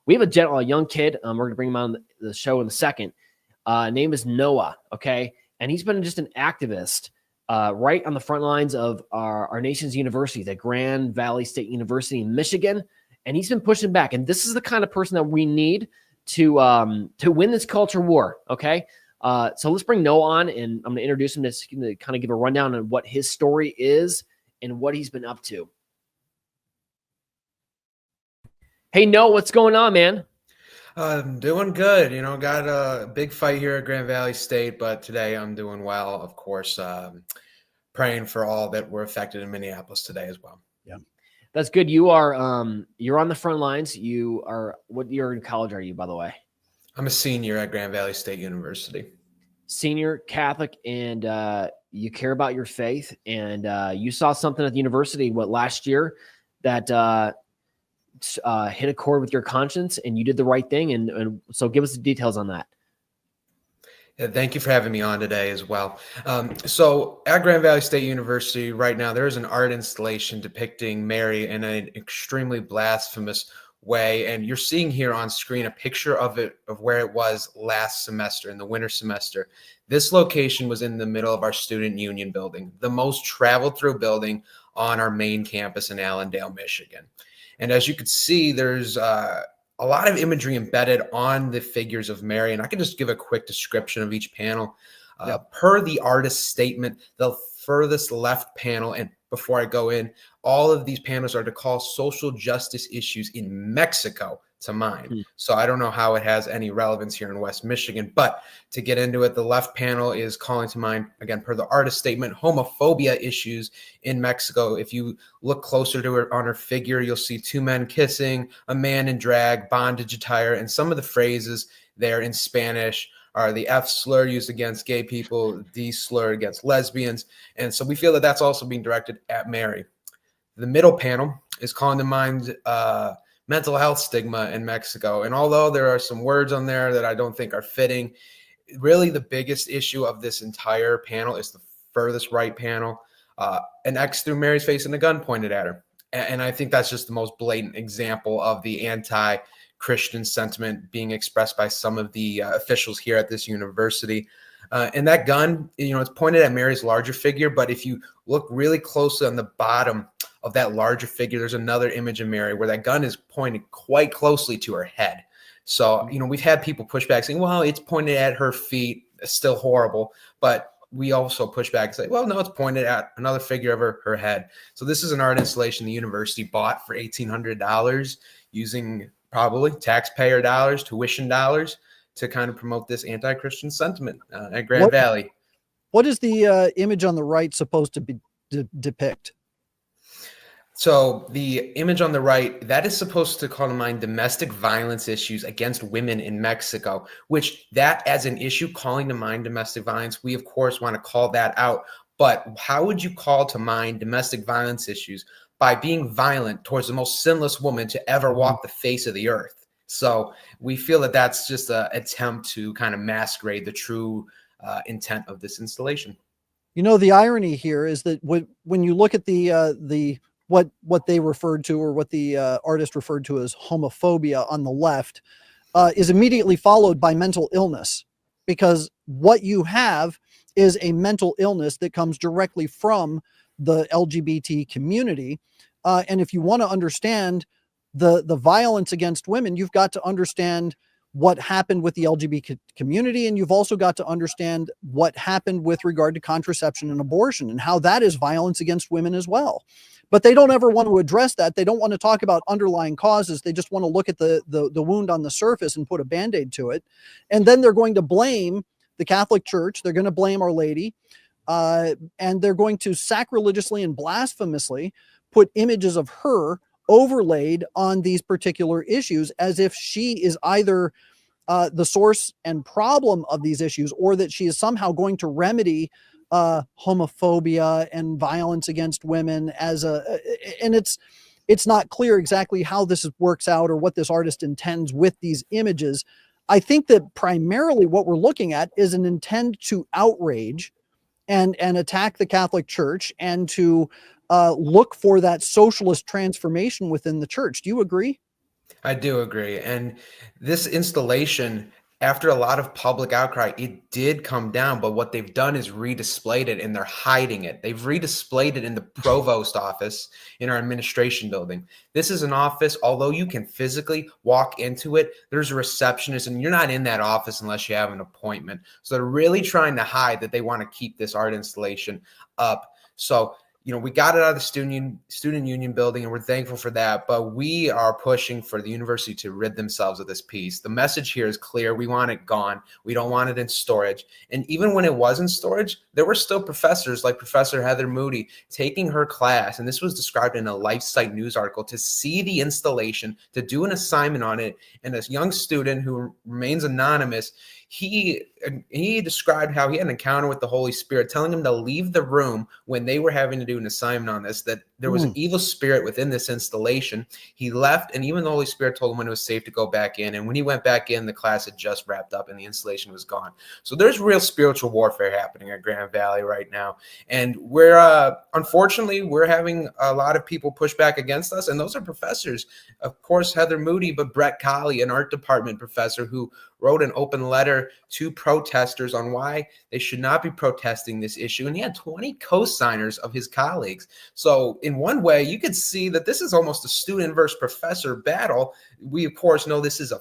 We have a young kid. We're going to bring him on the show in a second. Name is Noah. Okay. And he's been just an activist right on the front lines of our nation's university, the Grand Valley State University in Michigan. And he's been pushing back. And this is the kind of person that we need to win this culture war. Okay. So let's bring Noah on, and I'm going to introduce him to kind of give a rundown on what his story is and what he's been up to. Hey, Noah, what's going on, man? I'm doing good. Got a big fight here at Grand Valley State, but today I'm doing well. Of course, praying for all that were affected in Minneapolis today as well. Yeah, that's good. You are you're on the front lines. You are, what year in college are you, by the way? I'm a senior at Grand Valley State University. Senior Catholic, and you care about your faith, and you saw something at the university last year that hit a chord with your conscience, and you did the right thing. And so give us the details on that. Yeah, thank you for having me on today as well. So at Grand Valley State University right now, there is an art installation depicting Mary in an extremely blasphemous way. And you're seeing here on screen a picture of where it was last semester, in the winter semester. This location was in the middle of our student union building, the most traveled through building on our main campus in Allendale, Michigan. And as you can see, there's a lot of imagery embedded on the figures of Mary. And I can just give a quick description of each panel. Per the artist's statement, the furthest left panel, and before I go in, all of these panels are to call social justice issues in Mexico to mind. So I don't know how it has any relevance here in West Michigan, but to get into it, the left panel is calling to mind, again, per the artist statement, homophobia issues in Mexico. If you look closer to her on her figure, you'll see two men kissing, a man in drag, bondage attire, and some of the phrases there in Spanish are the F slur used against gay people, D slur against lesbians. And so we feel that that's also being directed at Mary. The middle panel is calling to mind mental health stigma in Mexico. And although there are some words on there that I don't think are fitting, really the biggest issue of this entire panel is the furthest right panel, an X through Mary's face and a gun pointed at her. And I think that's just the most blatant example of the anti-Christian sentiment being expressed by some of the officials here at this university. And that gun, it's pointed at Mary's larger figure, but if you look really closely on the bottom of that larger figure, there's another image of Mary where that gun is pointed quite closely to her head. So, we've had people push back saying, well, it's pointed at her feet. It's still horrible. But we also push back and say, well, no, it's pointed at another figure of her head. So this is an art installation the university bought for $1,800 using probably taxpayer dollars, tuition dollars, to kind of promote this anti-Christian sentiment at Grand Valley. What is the image on the right supposed to be depict? So the image on the right, that is supposed to call to mind domestic violence issues against women in Mexico, which that as an issue, calling to mind domestic violence, we of course want to call that out. But how would you call to mind domestic violence issues? By being violent towards the most sinless woman to ever walk the face of the earth. So we feel that that's just an attempt to kind of masquerade the true intent of this installation. The irony here is that when you look at the what they referred to, or what the artist referred to as homophobia on the left, is immediately followed by mental illness, because what you have is a mental illness that comes directly from the LGBT community. And if you want to understand the violence against women, you've got to understand what happened with the LGBT community. And you've also got to understand what happened with regard to contraception and abortion, and how that is violence against women as well. But they don't ever want to address that. They don't want to talk about underlying causes. They just want to look at the wound on the surface and put a Band-Aid to it. And then they're going to blame the Catholic Church. They're going to blame Our Lady. And they're going to sacrilegiously and blasphemously put images of her overlaid on these particular issues, as if she is either the source and problem of these issues, or that she is somehow going to remedy homophobia and violence against women and it's not clear exactly how this works out, or what this artist intends with these images. I think that primarily what we're looking at is an intent to outrage and attack the Catholic Church, and to look for that socialist transformation within the church. Do you agree? I do agree. And this installation, after a lot of public outcry, it did come down. But what they've done is redisplayed it, and they're hiding it. They've redisplayed it in the provost office in our administration building. This is an office, although you can physically walk into it, there's a receptionist, and you're not in that office unless you have an appointment. So they're really trying to hide that they want to keep this art installation up. So we got it out of the student union building, and we're thankful for that. But we are pushing for the university to rid themselves of this piece. The message here is clear. We want it gone. We don't want it in storage. And even when it was in storage, there were still professors like Professor Heather Moody taking her class, and this was described in a LifeSite news article, to see the installation, to do an assignment on it. And a young student who remains anonymous, he described how he had an encounter with the Holy Spirit, telling him to leave the room when they were having to do an assignment on this, that there was an evil spirit within this installation. He left, and even the Holy Spirit told him when it was safe to go back in. And when he went back in, the class had just wrapped up and the installation was gone. So there's real spiritual warfare happening at Grand Valley right now. And unfortunately, we're having a lot of people push back against us. And those are professors, of course, Heather Moody, but Brett Colley, an art department professor who wrote an open letter to protesters on why they should not be protesting this issue. And he had 20 co-signers of his colleagues. So in one way, you could see that this is almost a student versus professor battle. We, of course, know this is a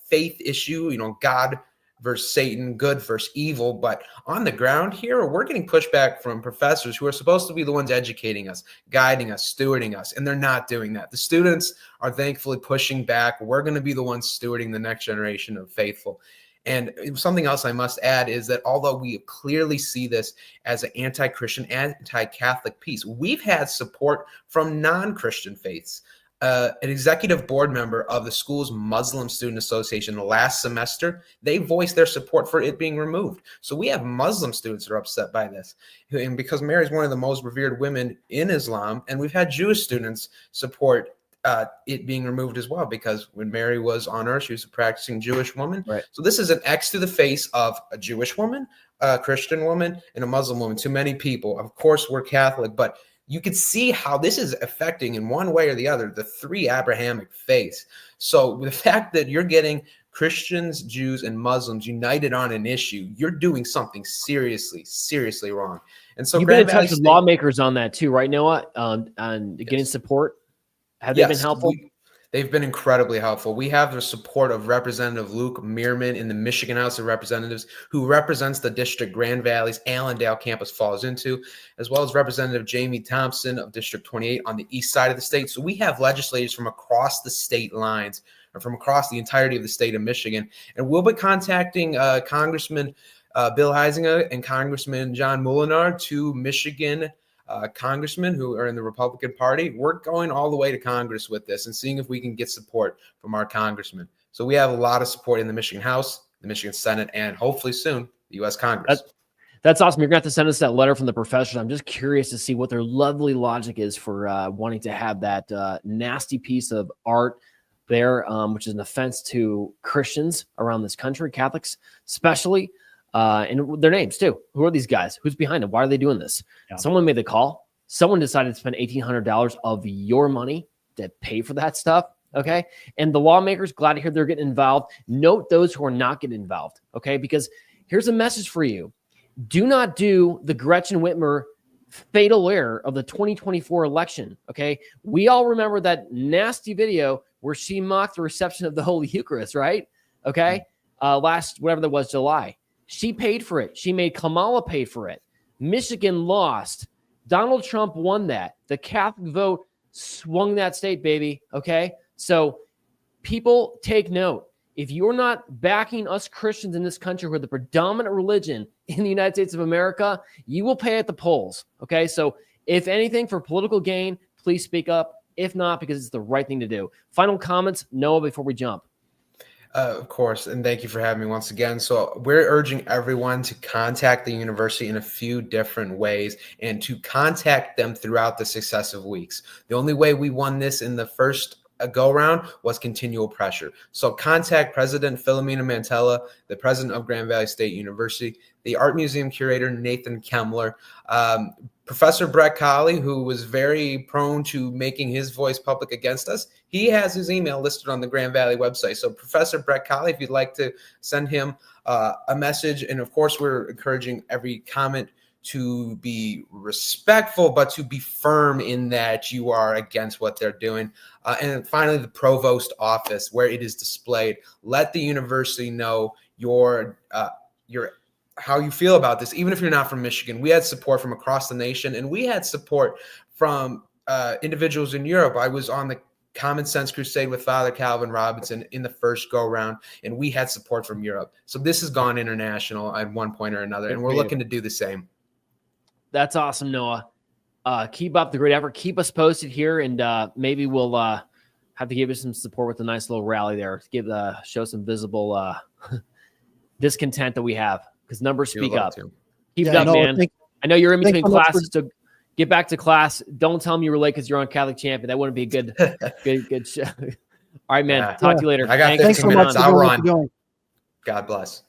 faith issue, God versus Satan, good versus evil. But on the ground here, we're getting pushback from professors who are supposed to be the ones educating us, guiding us, stewarding us, and they're not doing that. The students are thankfully pushing back. We're going to be the ones stewarding the next generation of faithful. And something else I must add is that although we clearly see this as an anti-Christian, anti-Catholic piece, we've had support from non-Christian faiths. An executive board member of the school's Muslim Student Association last semester, they voiced their support for it being removed. So we have Muslim students that are upset by this. And because Mary is one of the most revered women in Islam, and we've had Jewish students support it being removed as well, because when Mary was on earth, she was a practicing Jewish woman. Right. So this is an X to the face of a Jewish woman, a Christian woman, and a Muslim woman to many people. Of course, we're Catholic, but you could see how this is affecting in one way or the other the three Abrahamic faiths. So the fact that you're getting Christians, Jews, and Muslims united on an issue, you're doing something seriously, seriously wrong. And so you've been in touch with lawmakers on that too, right, Noah? On getting support. Have they been helpful? They've been incredibly helpful. We have the support of Representative Luke Meerman in the Michigan House of Representatives, who represents the district Grand Valley's Allendale campus falls into, as well as Representative Jamie Thompson of District 28 on the east side of the state. So we have legislators from across the state lines, or from across the entirety of the state of Michigan. And we'll be contacting Congressman Bill Heisinger and Congressman John Mullins, two Michigan congressmen who are in the Republican Party. We're going all the way to Congress with this and seeing if we can get support from our congressmen. So we have a lot of support in the Michigan House, the Michigan Senate, and hopefully soon the U.S. Congress. That's awesome. You're going to have to send us that letter from the professors. I'm just curious to see what their lovely logic is for wanting to have that nasty piece of art there, which is an offense to Christians around this country, Catholics especially. And their names too. Who are these guys? Who's behind them? Why are they doing this? Yeah. Someone made the call. Someone decided to spend $1,800 of your money to pay for that stuff. Okay. And the lawmakers, glad to hear they're getting involved. Note those who are not getting involved. Okay. Because here's a message for you. Do not do the Gretchen Whitmer fatal error of the 2024 election. Okay. We all remember that nasty video where she mocked the reception of the Holy Eucharist, right? Okay. Last, whatever that was, July. She paid for it. She made Kamala pay for it. Michigan lost. Donald Trump won that. The Catholic vote swung that state, baby. Okay? So people take note. If you're not backing us Christians in this country, who are the predominant religion in the United States of America, you will pay at the polls. Okay? So if anything, for political gain, please speak up. If not, because it's the right thing to do. Final comments, Noah, before we jump. Of course, and thank you for having me once again. So we're urging everyone to contact the university in a few different ways and to contact them throughout the successive weeks. The only way we won this in the first go-round was continual pressure. So contact President Philomena Mantella, the president of Grand Valley State University, the Art Museum curator Nathan Kemmler, Professor Brett Colley, who was very prone to making his voice public against us, he has his email listed on the Grand Valley website. So Professor Brett Colley, if you'd like to send him a message, and of course we're encouraging every comment to be respectful, but to be firm in that you are against what they're doing. And finally, the provost office, where it is displayed. Let the university know your how you feel about this, even if you're not from Michigan. We had support from across the nation, and we had support from individuals in Europe. I was on the Common Sense Crusade with Father Calvin Robinson in the first go round, and we had support from Europe. So this has gone international at one point or another, and we're looking to do the same. That's awesome, Noah. Keep up the great effort. Keep us posted here, and maybe we'll have to give you some support with a nice little rally there to show some visible discontent that we have, because numbers speak up. Keep it up, man. I know you're in between classes, so get back to class. Don't tell them you were late because you're on Catholic Champion. That wouldn't be a good show. All right, man. Talk to you later. I got Thanks 15 so minutes. much. I'll run. God bless.